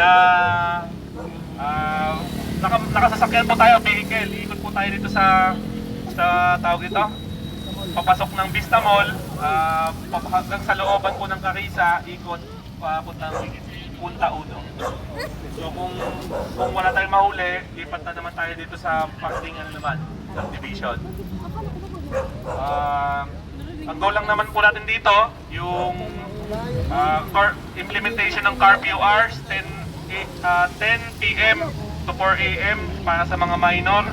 na nakasasakyan po tayo, vehicle. Ikot po tayo dito sa tawag ito, papasok ng Vista Mall, hanggang sa looban po ng Carissa, ikot papuntang Punta Uno. So kung wala tayong mahuli, lipat na naman tayo dito sa parking naman ng division. Ang goal lang naman po natin dito, yung implementation ng curfew hours, 10 p.m. to 4 a.m. para sa mga minor.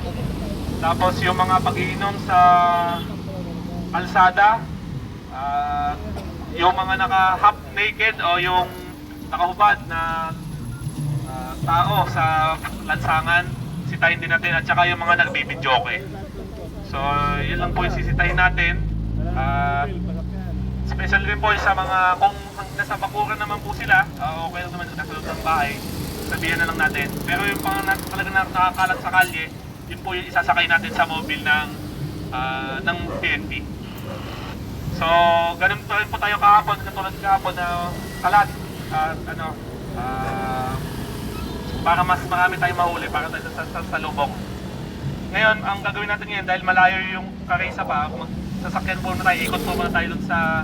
Tapos yung mga pag-iinom sa kalsada, yung mga naka-half naked o yung nakahubad na tao sa lansangan, sitahin din natin, at saka yung mga nagbibidyoke. So yun lang po yung sisitahin natin. Special din po sa mga, kung nasa bakuran naman po sila, okay lang naman nasa loob ng bahay, sabihan na lang natin. Pero yung talagang nakakalat sa kalye, yun po yung isasakay natin sa mobile ng PNP. So ganun pa rin po tayo kahapon, katulad kahapon na kalat at para mas marami tayong mahuli para tayo sa lubong. Ngayon, ang gagawin natin ngayon, dahil malayo yung Carissa pa, sasakyan po na tayo, ikot po muna tayo dun sa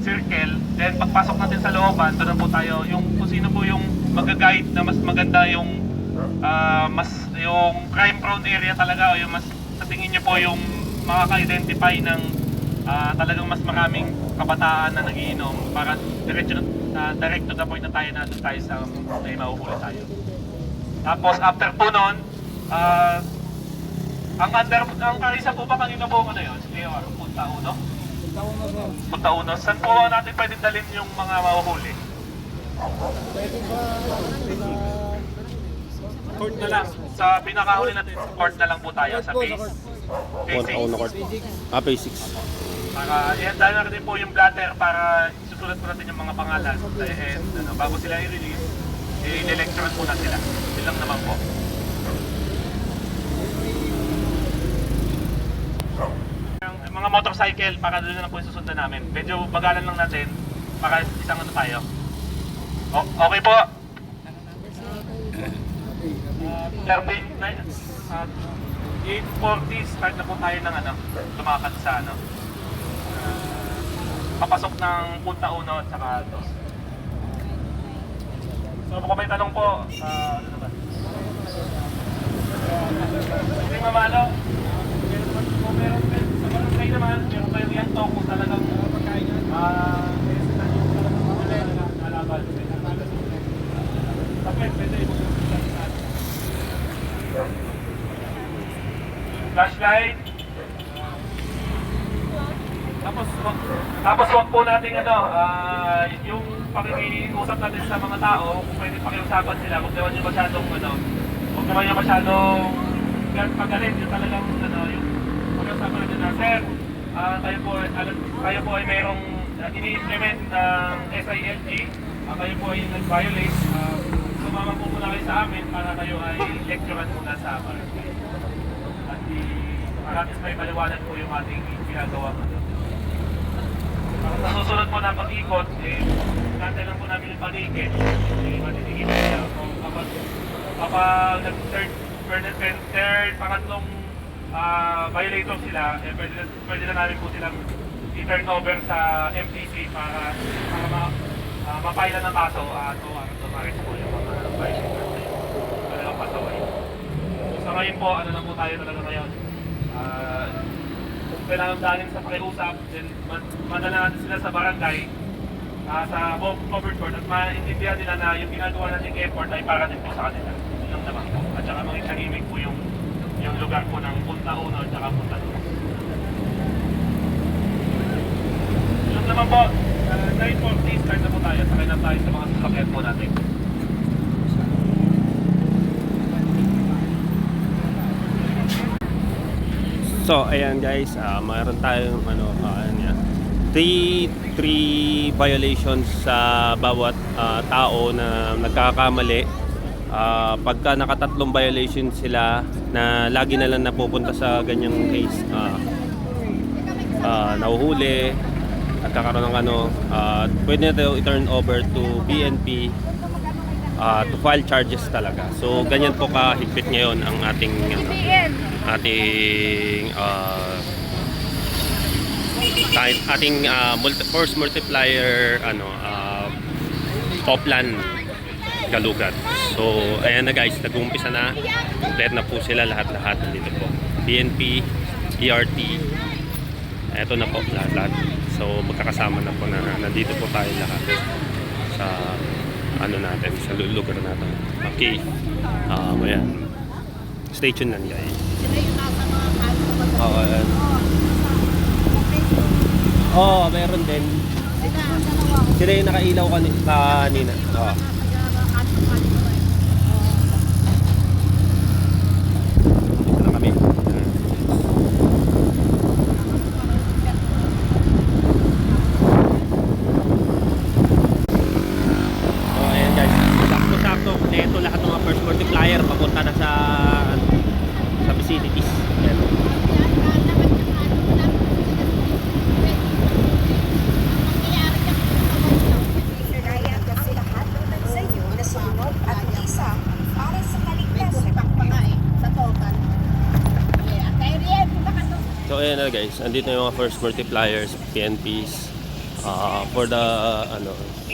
circle. Then pagpasok natin sa looban, doon po tayo, yung kung sino po yung mag-guide na mas maganda yung yung crime prone area talaga, o yung mas sa tingin nyo po yung makaka-identify ng talagang mas maraming kabataan na nagiinom para direct to the point na tayo na doon tayo sa may mahuhuli tayo. Tapos after po nun, ang Carissa po ba kanina po yun? Sige, Punta Uno? Punta Uno. Saan po natin pwedeng dalhin yung mga mahuhuli? Court na lang. Sa pinakahuli natin, court na lang po tayo sa base. Punta Uno court. Phase 6. Para ihanda na rin po yung blatter para susulat po natin yung mga pangalan. And bago sila i-release, i-lecturean po na sila. Yun lang naman po. Yung mga motorcycle, para doon na lang po yung susundan namin. Medyo bagalan lang natin para isang tayo. Okay po. 8:40, start na po tayo ng lumakad sa papasok ng Punta Uno at saka Dos. So kung may tanong po, ano naman? Hindi mamalo. Kung meron sa barangay naman, meron tayong yanto kung talagang nalaban. Tapos pwede flashlight. Tapos wag po natin yung pakikiusap natin sa mga tao, kung pwede pakiusapan sila, huwag naman yung masyadong huwag naman yung masyadong pagalit, yung talagang yung pakiusapan natin na, sir, kayo po ay mayroong ini-implement ng SILG, kayo po ay nag-violate, sumama po muna kayo sa amin para kayo ay lecturean muna sa barangay. At paratis may paliwanag po yung ating ginagawa. Sa susunod po na pag-ikot, natin lang po namin yung paligid. Matitigil siya. Kapag nag-third, pangatlong violator sila, pwede na namin po silang i-turn over sa MTC para mapailan ng kaso at tumaris po yung mga violator. Talagang pasaway. So ngayon po, lang po tayo talaga ngayon. Kailangan dalhin sa pakiusap, then madala natin sila sa barangay, sa covered court, at maintindihan nila na yung ginagawa nating effort ay para din po sa kanila. Yun lang naman po. At saka mga tahimik po yung lugar po ng Punta Uno at saka Punta Dos. Yun lang naman po. 9:40, start na po tayo. Sakay na tayo sa mga sasakyan po natin. So ayan guys, mayroon tayong 3 violations sa bawat tao na nagkakamali. Pagka nakatatlong violation sila na lagi na lang napupunta sa ganyang case, nahuhuli, nagkakaroon ng pwede na tayo i-turn over to PNP to file charges talaga. So ganyan po kahigpit ngayon ang ating force multiplier Oplan Galugat. So ayan na guys, nag-uumpisa na. Complete na po sila lahat-lahat dito po. PNP, ERT. Eto na po lahat-lahat. So magkakasama na po na nandito po tayo lahat sa natin, sa lugar natin. Okay. Ayan. Stay tuned lang guys. Ayan. Meron din. Sila yung nakailaw kanina. Dito na kami. Ayan guys. Sakto-sakto. Ito lahat ng mga first multiplier papunta na sa facilities. Ayan. So ayan na guys, andito yung mga first multipliers, PNPs for the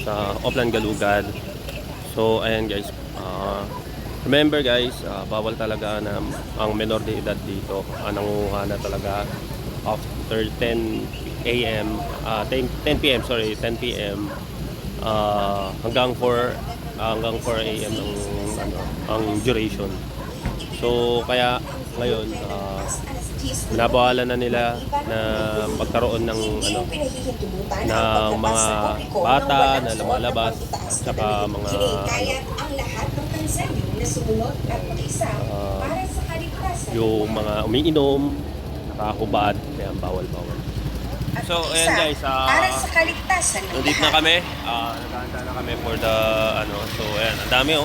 sa Oplan Galugan. So ayan guys, remember guys, bawal talaga na ang menor de edad dito. Nangunguha na talaga after 10 AM, 10 PM, sorry, 10 PM hanggang 4 AM ang duration. So kaya ngayon binabawalan na nila na magkaroon ng mga bata na lumalabas, saka mga yung mga umiinom, nakahubad, kaya bawal. So ayan guys, nandito na kami, naghahanda na kami for the so ayan, ang dami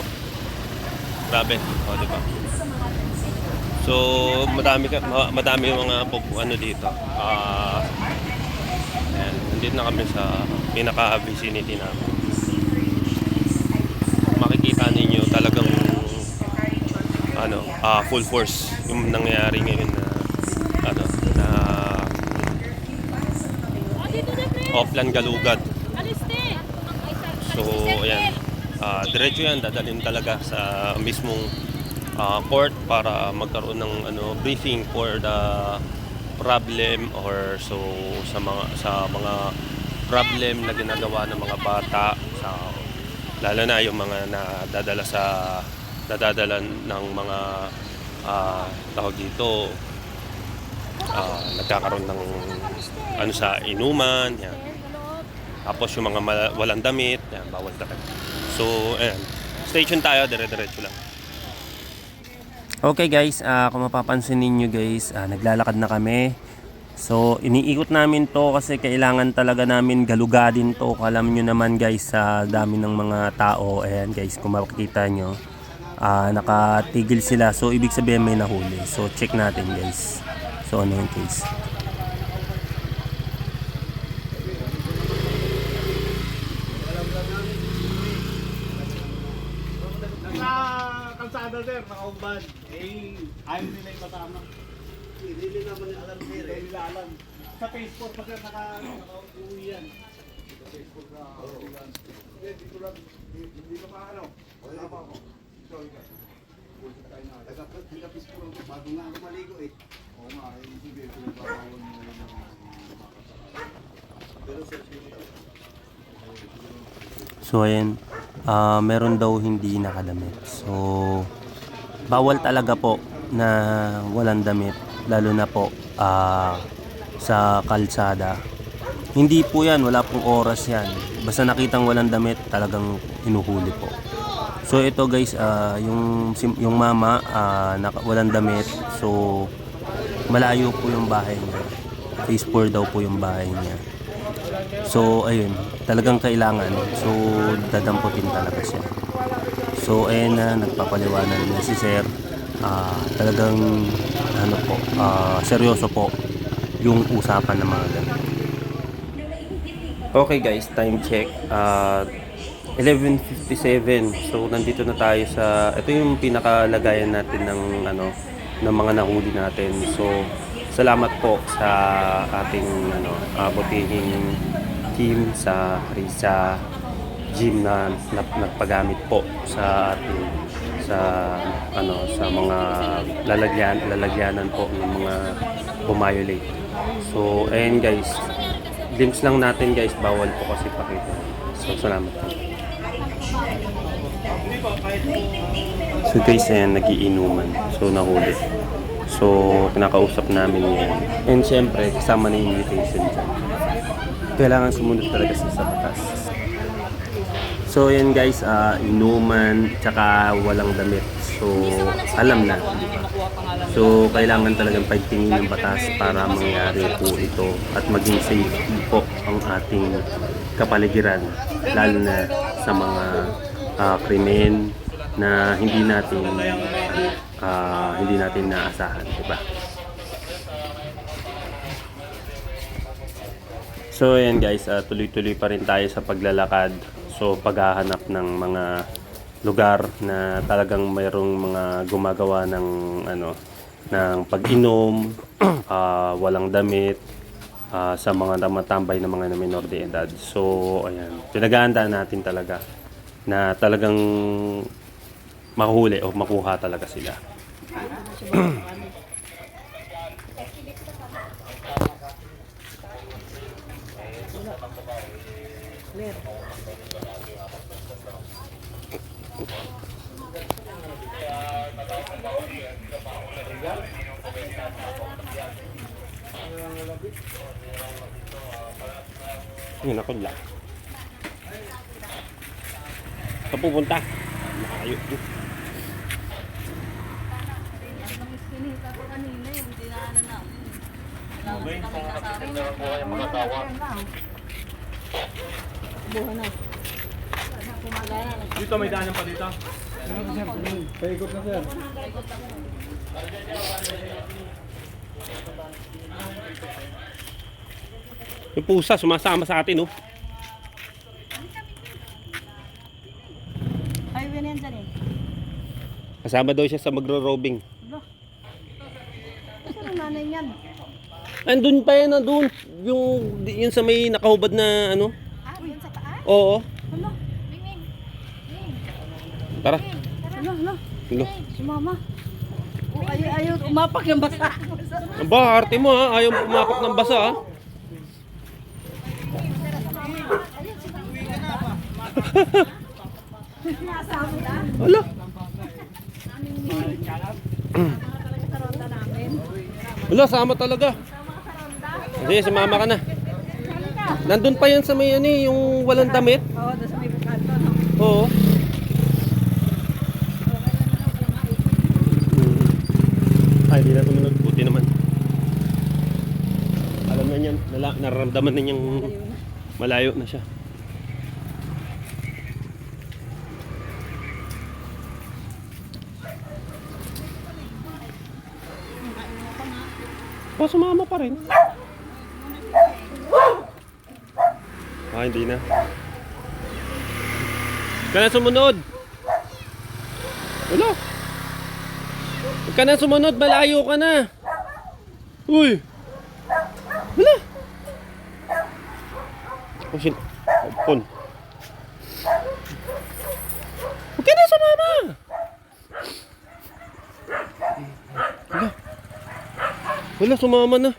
grabe, diba? So madami yung mga dito. Ayan, nandito na kami sa pinaka-vicinity namin. Makikita ninyo talagang full force yung nangyayari ngayon na Oplan Galugat. So ayan, diretso yan, dadalhin talaga sa mismong court para magkaroon ng briefing for the problem or so sa mga problem na ginagawa ng mga bata, lalo na yung mga nadadala ng mga tawag dito, nagkakaroon ng sa inuman yan. Tapos yung mga walang damit yan, bawal talaga. So ayan, station tayo, dire-diretso lang. Okay guys, kung mapapansin ninyo guys, naglalakad na kami. So iniikot namin to kasi kailangan talaga namin galugadin to. Alam nyo naman guys, sa dami ng mga tao. Ayan guys, kung makikita nyo, nakatigil sila. So ibig sabihin may nahuli. So check natin guys. So ano yung case. Kalsada sir, nakaubad. Ayaw nila yung matama. Hindi naman yung alam sir. Hindi nila alam. Sa Facebook pa sir, naka-uwi yan. Sa Facebook na-uwi yan. Hindi ko maano. Wala pa ako. Sorry ka. Hindi ka Facebook lang. Bago nga ako maligo eh. Oo nga, hindi ko yung babawal mo na yung pero sir, so ayan, meron daw hindi nakadamit. So bawal talaga po na walang damit, lalo na po sa kalsada. Hindi po yan, wala pong oras yan. Basta nakitang walang damit, talagang hinuhuli po. So ito guys, yung mama walang damit. So malayo po yung bahay niya. Phase 4 daw po yung bahay niya. So ayun, talagang kailangan. So dadamputin talaga siya. So ayun na, nagpapaliwanag na si sir. Talagang seryoso po yung usapan ng mga ganun. Okay guys, time check. 11:57. So nandito na tayo sa ito yung pinakalagayan natin ng ng mga nahuli natin. So salamat po sa ating butihing team sa gym na nagpagamit po sa ating sa mga lalagyanan po ng mga bumayolate. So ayan guys, glimpse lang natin guys, bawal po kasi pakita. So salamat po. So guys, ayan, nagiinuman. So nahuli. So kinakausap namin yan. And syempre, kasama na yung invitation dyan. Kailangan sumunod talaga sa batas. So ayan guys, inuman, tsaka walang damit. So alam na, di ba? So kailangan talagang pagtingin ng batas para mangyari po ito at maging safe po ang ating kapaligiran, lalo na sa mga krimen na hindi natin naasahan, di ba? So ayan guys, tuloy-tuloy pa rin tayo sa paglalakad. So paghahanap ng mga lugar na talagang mayroong mga gumagawa ng ng pag-inom, walang damit, sa mga matambay na mga minor de edad. So ayan, pinag-aandaan natin talaga na talagang mahuli o makuha talaga sila. Yun ako lang. Saan pupunta? Malayo. Dito may daanan pa dito. Paikot na sir. Yung pusa sumasama sa atin, oh. Highway na yan dyan eh. Kasama daw siya sa magro-robing. Saan ang nanay niyan? Andun pa yan, andun. Yung sa may nakahubad na ano. Yun sa taas? Oo. Ano? Tara. Ano? Hello. Si mama. Ayaw umapak yung basa. Aba, arte mo ha. Ayaw pumapak ng basa ha. Wala. Wala, sama talaga. Sige, sumama ka na. Nandun pa yan sa may yung walang damit. Oo, doon sa may bukanto, no? Oo. Ay, di na tumunod. Buti naman. Alam na niyan, nararamdaman na niyang malayo na siya. O, sumama pa rin. Hindi na. Huwag ka na sumunod. Wala. Huwag ka na sumunod, malayo ka na. Uy. Wala. Oh shit. Phone. Huwag ka na sumama. Wala. Wala, sumama na.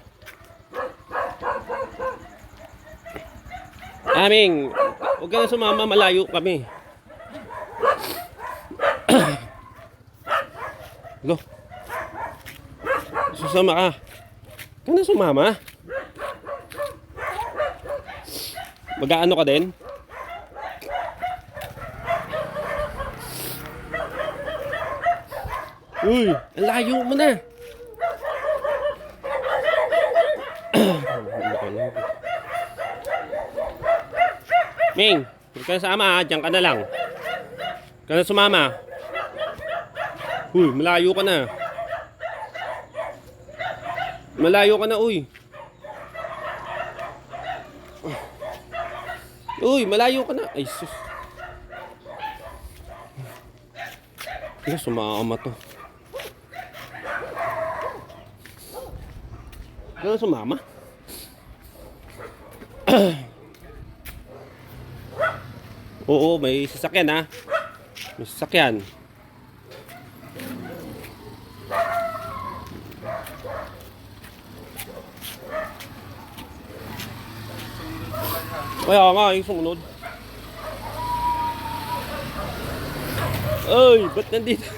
Aming, huwag ka na sumama, malayo kami. Lo. Susama ka. Huwag ka na sumama. Mag-aano ka din? Uy, ang layo mo na. Ming, huwag ka na sama ha, diyan ka na lang. Huwag ka na sumama. Uy, malayo ka na. Malayo ka na, uy. Uy, malayo ka na. Ay, sus. Ay, sumama to. Ano sumama? Oo, may sasakyan ha. May sasakyan. Kaya nga, yung sumunod. Ay, ba't nandito?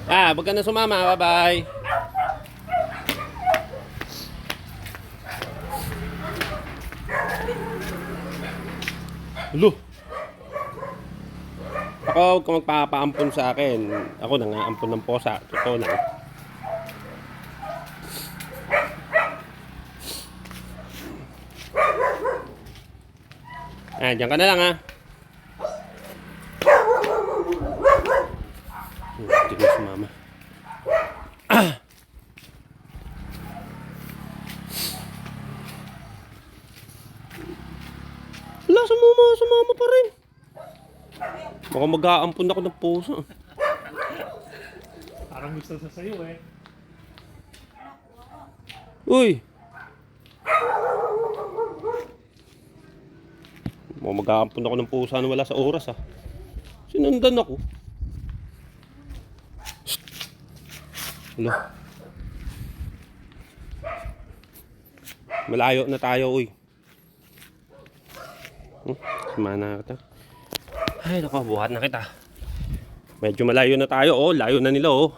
Wag ka na sumama. Bye-bye. Hello. Ako, huwag ka magpapaampon sa akin. Ako na nga, ampon ng posa. Totoo lang. Diyan ka na lang ha. Hindi ko sumama. Wala, sumama pa rin. Baka mag-aampun ako ng puso. Parang gusto sa sayo eh. Uy! Mag-aampun ako ng pusa na wala sa oras ha. Sinundan ako. Shhh! Hello. Malayo na tayo, uy. Sumana kita. Ay, naku, buhat na kita. Medyo malayo na tayo, oh. Layo na nila, oh.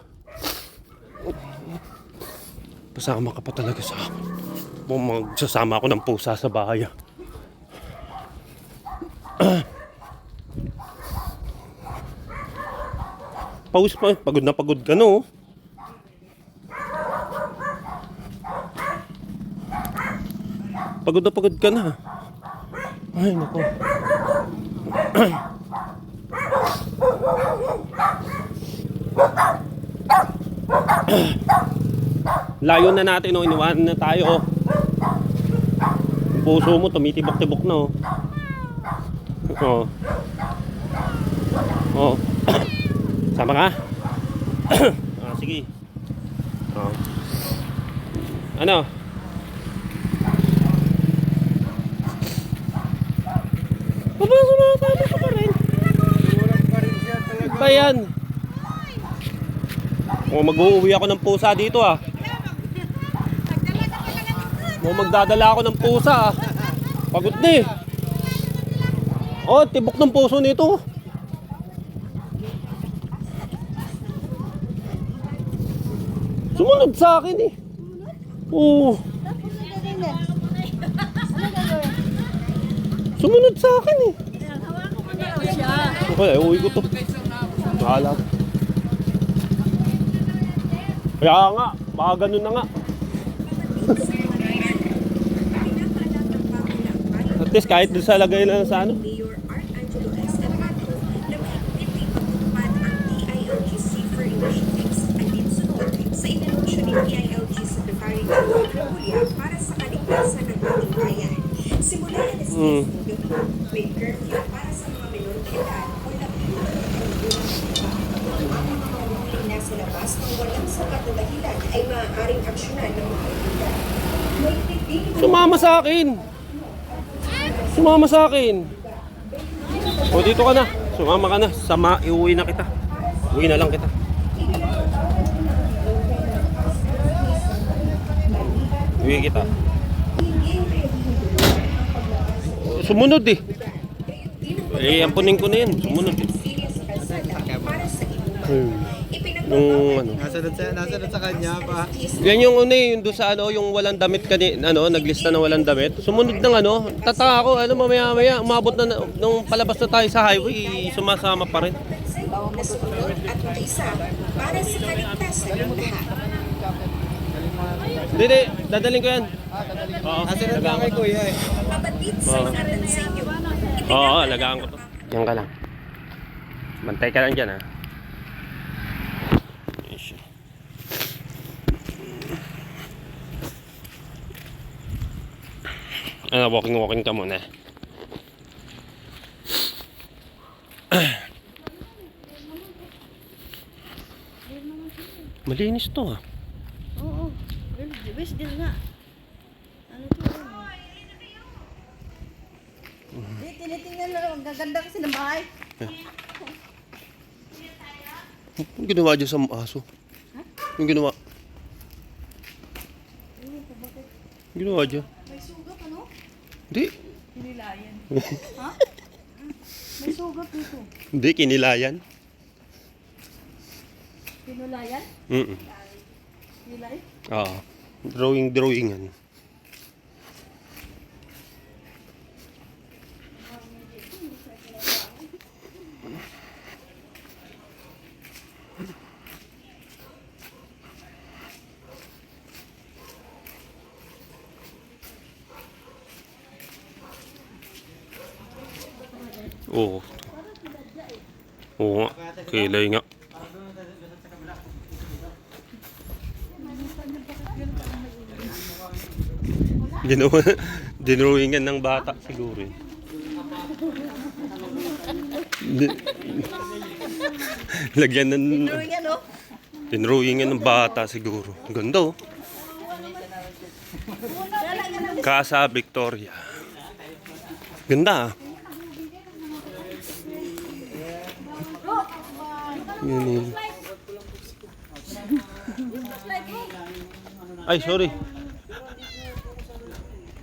Pasama ka pa talaga sa akin. Magsasama ako ng pusa sa bahay, ah. Pause pa, pagod na pagod ka, no? Pagod na pagod ka na. Ay, naku. Layo na natin, oh. Iniwanan na tayo, oh. Yung puso mo, tumitibok-tibok na, oh. Oh. Oh. Sama ka? Sige. Oh. Ano? Aba, sumakasama ka pa rin. Ba yan? Mag-uuwi ako ng pusa dito, ah. Magdadala ako ng pusa, ah. Pagod na eh. Oh, tibok ng puso nito. Sumunod sa akin eh. Oo. Sumunod sa akin eh. Okay, uwi ko to. Bahala. Kaya nga, baka ganun na nga. At least kahit doon sa lagay na sa ano. Mayor Art Angelo S. Alejandro na mahigpit patupad ang DILG Safer Initiatives alinsunod sa inanunsyo ni DILG Secretary Joel Remulla para sa kaligtasan ng ating bayan. Simula na ng gabi, may curfew para sa mga menor de edad o labing ang mga mahuhuling nasa labas ng walang sapat na dahilan ay maaaring aksyonan ng mga otoridad. Mahigpit din Sumama sa akin. Sumama sa akin. O, dito ka na. Sumama ka na. Iuwi na kita. Uwi na lang kita. Uwi kita. Sumunod eh. Ampunin ko na yan. Sumunod eh. Yung ano. Nasa sa kanya pa. Yan yung ano eh, yung doon sa ano, yung walang damit naglista na walang damit. Sumunod ng ano, tataka ako, mamaya umabot na nung palabas na tayo sa highway, sumasama pa rin. nasunod at mag-isa para sa kaligtasan ng lahat. Hindi, dadaling ko yan. Oo, Nasunod na kay kuya eh. Mabatid sa ingatan sa inyo. Oo, alagaan ko to. Yan ka lang. Bantay ka lang dyan, ha. Walking ka muna. Malinis to ah. Oo. West din nga. Ano to? Di, tinitingnan na lang. Ang gaganda kasi ng bahay. Yung ginawa dyan sa aso? Yung ginawa? Yung ginawa dyan? May sugat ano? Hindi. Kinilayan. Ha? May sugat dito. Hindi, kinilayan. Pinulayan? Nilay? Oo. Drawing yan. Oo. Oo nga. Kilay nga. Ginawa, dinrawingan ng bata siguro eh. Lagyan ng... Drawing yan oh. Dinrawingan ng bata siguro. Ganda oh. Casa Victoria. Ganda ah. Yun eh. Ay, sorry.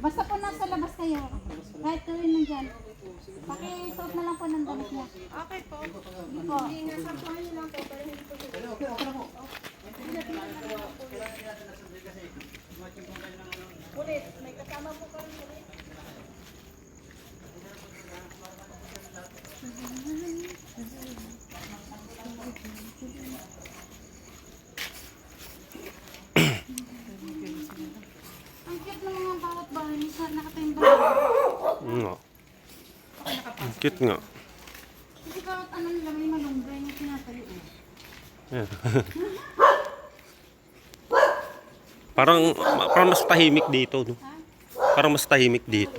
Basta po nasa labas kayo. Kahit gawin nandyan. Pakisuot na lang po ng damit niya. Okay po. Hindi po. Hindi nga, sapuhan niyo lang po para hindi po Ulit, may kasama po ka rin ulit. Ang cute ng mga bawat bahay. Misa nakatayong bahay. Nga. Ang cute nga. Kasi bawat ano nila may malunggay na tinatayo. Yan. Parang mas tahimik dito, no? Parang mas tahimik dito.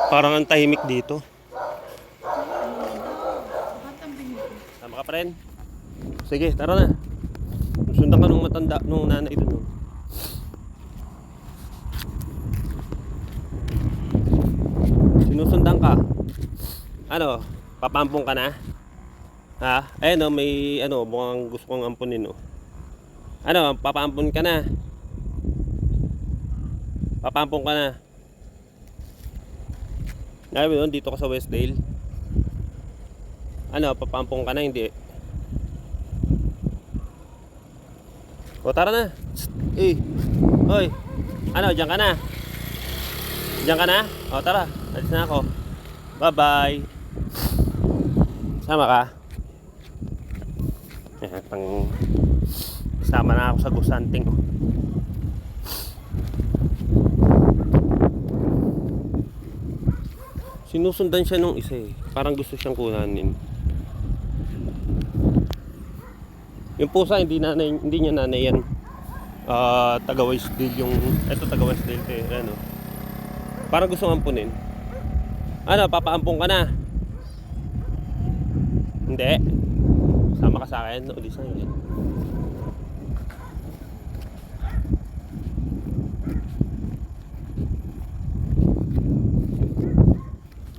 Parang ang tahimik dito. Tama ka pa rin? Sige, tara na. Sundan ka nung matanda, nung nanay doon. Sinusundan ka. Ano? Papampong ka na? Ha? Ayun oh, may ano, mukhang gusto kong ampunin oh. Ano, papampon ka na? Papampong ka na? Ngayon doon, dito ka sa Westdale. Ano, papampong ka na? Hindi. O tara na. Eh. Hoy. Ano, diyan ka na? Diyan ka na? O tara, alis na ako. Bye bye. Sama ka? Ayan, sama na ako sa gusanting. Sinusundan siya nung isa eh. Parang gusto siyang kunanin. Yung pusa hindi niya nanay yan. Taga Westdale yung... Ito taga Westdale eh. Ano. Parang gusto ampunin. Ano, papaampong ka na? Hindi. Sama ka sa akin. Uli sa akin.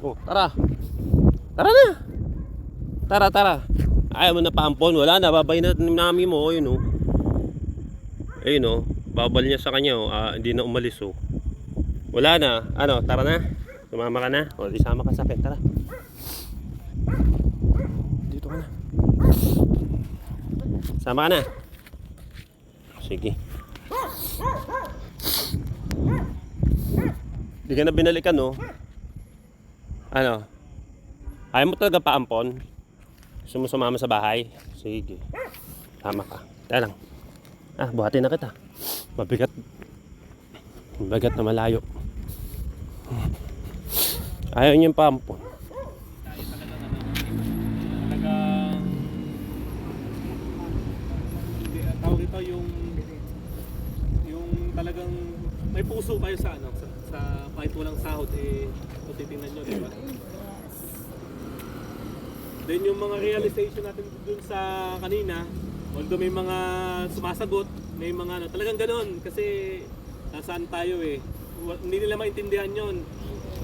Oh, tara. Tara na. Tara. Ayaw mo na paampon. Wala na. Babay na namin mo. Ayun oh. Ayun oh. Babal niya sa kanya oh. Hindi na umalis oh. Wala na. Ano, tara na. Sumama ka na. O, di sama ka sa akin. Tara. Dito ka na. Sama ka na. Sige. Di ka na binalikan no. Ano? Ayaw mo talaga paampon? Gusto mo sumama sa bahay? Sige. Tama ka. Tara lang. Buhatin na kita. Mabigat. Mabigat na malayo. Ayaw niyang paampon. Talagang tawag ito yung talagang may puso kayo sa ano sa kahit walang sahod eh kung titingnan nyo, di ba? Then yung mga realization natin dun sa kanina, although may mga sumasagot, may mga ano, talagang ganon kasi nasaan tayo eh. Hindi nila maintindihan yon.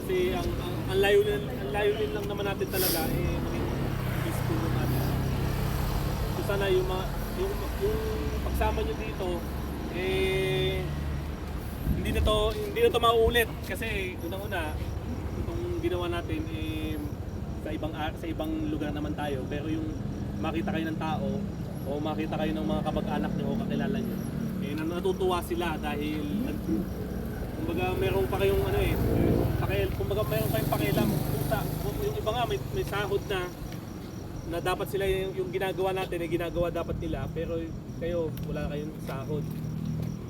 Kasi ang layunin lang naman natin talaga eh maging peaceful lang natin. So sana yung pagsama nyo dito eh hindi na to mauulit kasi unang-una itong ginawa natin eh sa ibang lugar naman tayo, pero yung makita kayo ng tao o makita kayo ng mga kamag-anak nyo o kakilala nyo eh natutuwa sila dahil kumbaga meron pa kayong ano eh kumbaga meron kayong pakialam yung iba nga may sahod na dapat sila yung ginagawa natin ay ginagawa dapat nila, pero kayo wala kayong sahod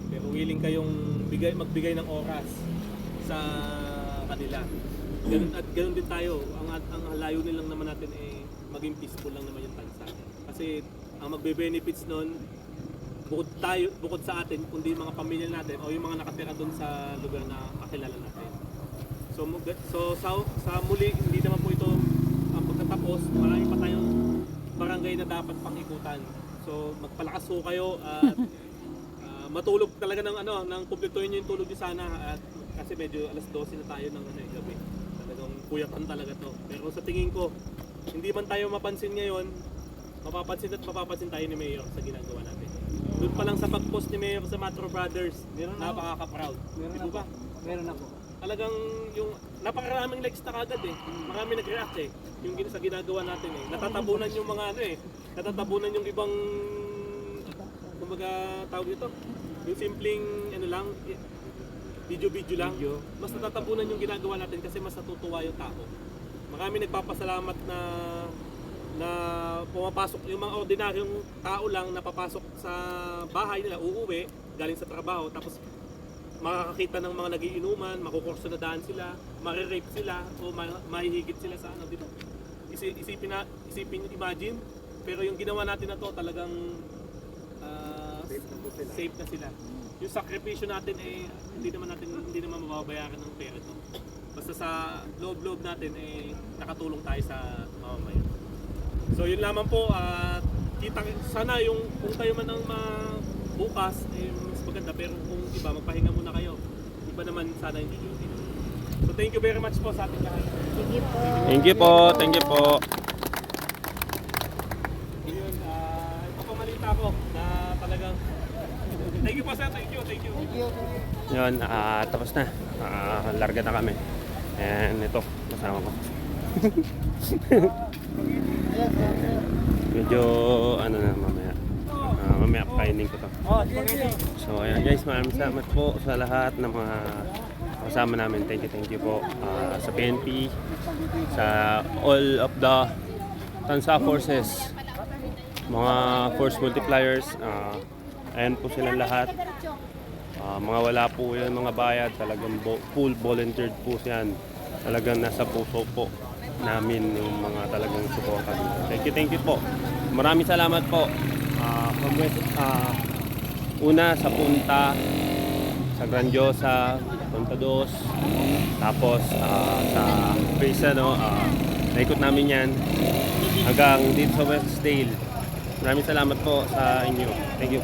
pero willing kayong magbigay ng oras sa kanila. Ganun din tayo. Ang layunin lang naman natin eh maging peaceful lang naman yung bansa. Kasi ang magbe-benefits nun bukod sa atin, kundi mga pamilya natin o yung mga nakatira doon sa lugar na kakilala natin. So sa muli, hindi naman po ito ang pagtatapos. Marami pa tayong barangay na dapat pang-ikutan. So magpalakas po kayo at matulog talaga ng kumpletuhin niyo yung tulog niyo sana at kasi medyo alas 12 na tayo ng gabi. Talagang puyatan talaga to. Pero sa tingin ko, hindi man tayo mapansin ngayon, mapapansin tayo ni Mayor sa ginagawa natin. Doon pa lang sa pag-post ni Mayor sa Metro Brothers, napakaka-proud. Di ba? Meron ako. Talagang yung napakaraming likes na kagad eh. Marami nag-react eh. Yung sa ginagawa natin eh. Natatabunan yung mga natatabunan yung ibang kumbaga tawag dito. Yung simpleng video lang. Mas natatabunan yung ginagawa natin kasi mas natutuwa yung tao. Marami nagpapasalamat na pumapasok yung mga ordinaryong tao lang na papasok sa bahay nila, uuwi galing sa trabaho, tapos makakakita ng mga nagiinuman, makukurso na daan sila, marirape sila o mahihigit sila sa di ba? Isipin, imagine, pero yung ginawa natin na to talagang safe na sila. Yung sakripisyo natin eh hindi naman mababayaran ng pera to. Basta sa loob-loob natin eh nakatulong tayo sa mamamayan. So yun lamang po, sana yung kung tayo man ang bukas eh mas maganda, pero kung iba magpahinga muna kayo. Iba naman sana hindi duty. So thank you very much po sa ating lahat. Sige po. Thank you po, thank you po. Yun, ipapamalita ko na talagang thank you po sir, thank you. Yun, tapos na. Larga na kami. And ito, kasama ko. Medyo ano na mamaya. Mamaya pakainin ko to. So ayan guys, maraming salamat po sa lahat ng mga kasama namin. Thank you po sa PNP, sa all of the Tansa forces, mga force multipliers. Ayan po silang lahat. Mga wala po yan, mga bayad, talagang full volunteered po yan. Talagang nasa puso po namin yung mga talagang suporta dito. Thank you po. Maraming salamat po. Una sa Punta, sa Grandiosa, Punta Dos, tapos sa Prisa, naikot namin yan hanggang dito sa Westdale. Maraming salamat po sa inyo. Thank you.